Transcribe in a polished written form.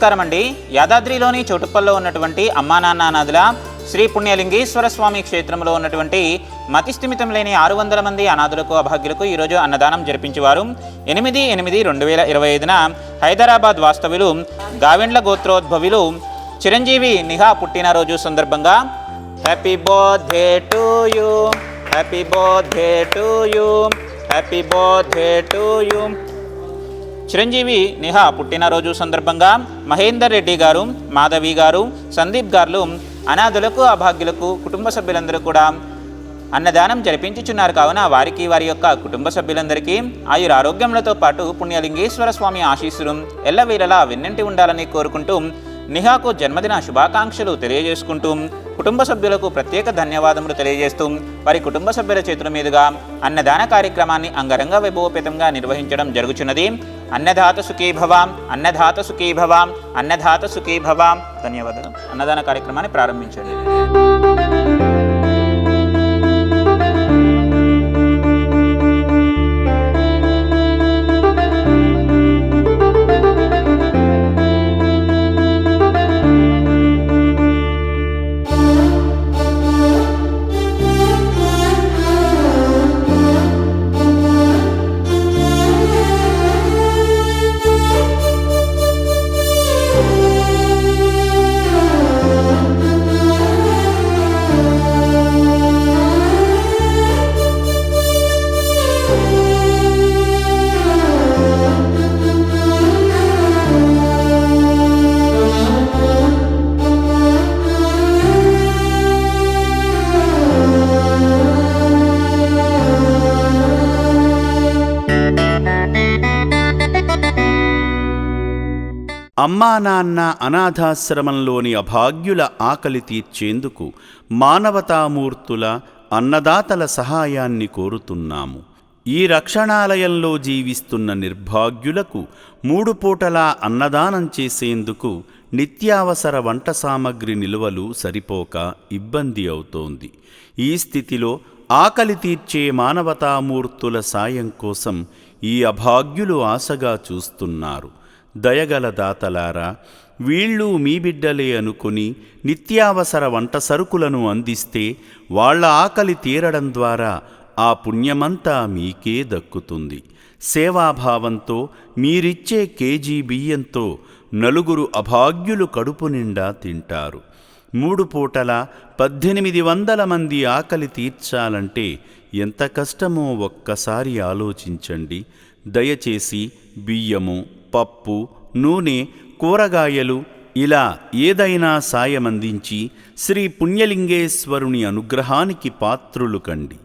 నమస్కారం అండి. యాదాద్రిలోని చౌటుప్పల్లో ఉన్నటువంటి అమ్మా నాన్న అనాథుల శ్రీ పుణ్యలింగేశ్వర స్వామి క్షేత్రంలో ఉన్నటువంటి మతిస్థిమితం లేని 600 మంది అనాథులకు అభాగ్యులకు ఈరోజు అన్నదానం జరిపించేవారు. 8/8/2025న హైదరాబాద్ వాస్తవ్యులు గావెండ్ల గోత్రోద్భవులు చిరంజీవి నిహా పుట్టినరోజు సందర్భంగా happy birthday to you, happy birthday to you, happy birthday to you. చిరంజీవి నిహా పుట్టినరోజు సందర్భంగా మహేందర్ రెడ్డి గారు, మాధవి గారు, సందీప్ గారు అనాథులకు అభాగ్యులకు కుటుంబ సభ్యులందరూ కూడా అన్నదానం జరిపించుచున్నారు. కావున వారికి వారి యొక్క కుటుంబ సభ్యులందరికీ ఆయురారోగ్యములతో పాటు పుణ్యలింగేశ్వర స్వామి ఆశీస్సులు ఎల్లవేళలా వెన్నంటి ఉండాలని కోరుకుంటూ నిహాకు జన్మదిన శుభాకాంక్షలు తెలియజేసుకుంటూ కుటుంబ సభ్యులకు ప్రత్యేక ధన్యవాదములు తెలియజేస్తూ వారి కుటుంబ సభ్యుల చేతుల మీదుగా అన్నదాన కార్యక్రమాన్ని అంగరంగ వైభవపేతంగా నిర్వహించడం జరుగుచున్నది. అన్నదాత సుఖీ భవ, అన్నదాత సుఖీ భవ, అన్నదాత సుఖీ భవ. ధన్యవాదాలు. అన్నదాన కార్యక్రమాన్ని ప్రారంభించండి. అమ్మా నాన్న అనాథాశ్రమంలోని అభాగ్యుల ఆకలి తీర్చేందుకు మానవతామూర్తుల అన్నదాతల సహాయాన్ని కోరుతున్నాము. ఈ రక్షణాలయంలో జీవిస్తున్న నిర్భాగ్యులకు 3 పూటలా అన్నదానం చేసేందుకు నిత్యావసర వంట సామగ్రి నిల్వలు సరిపోక ఇబ్బంది అవుతోంది. ఈ స్థితిలో ఆకలి తీర్చే మానవతామూర్తుల సాయం కోసం ఈ అభాగ్యులు ఆశగా చూస్తున్నారు. దయగల దాతలారా, వీళ్ళు మీ బిడ్డలే అనుకుని నిత్యావసర వంట సరుకులను అందిస్తే వాళ్ల ఆకలి తీరడం ద్వారా ఆ పుణ్యమంతా మీకే దక్కుతుంది. సేవాభావంతో మీరిచ్చే కేజీ బియ్యంతో 4 అభాగ్యులు కడుపు నిండా తింటారు. 3 పూటల 1800 మంది ఆకలి తీర్చాలంటే ఎంత కష్టమో ఒక్కసారి ఆలోచించండి. దయచేసి బియ్యము, పప్పు, నూనె, కూరగాయలు ఇలా ఏదైనా సాయమందించి శ్రీ పుణ్యలింగేశ్వరుని అనుగ్రహానికి పాత్రులు కండి.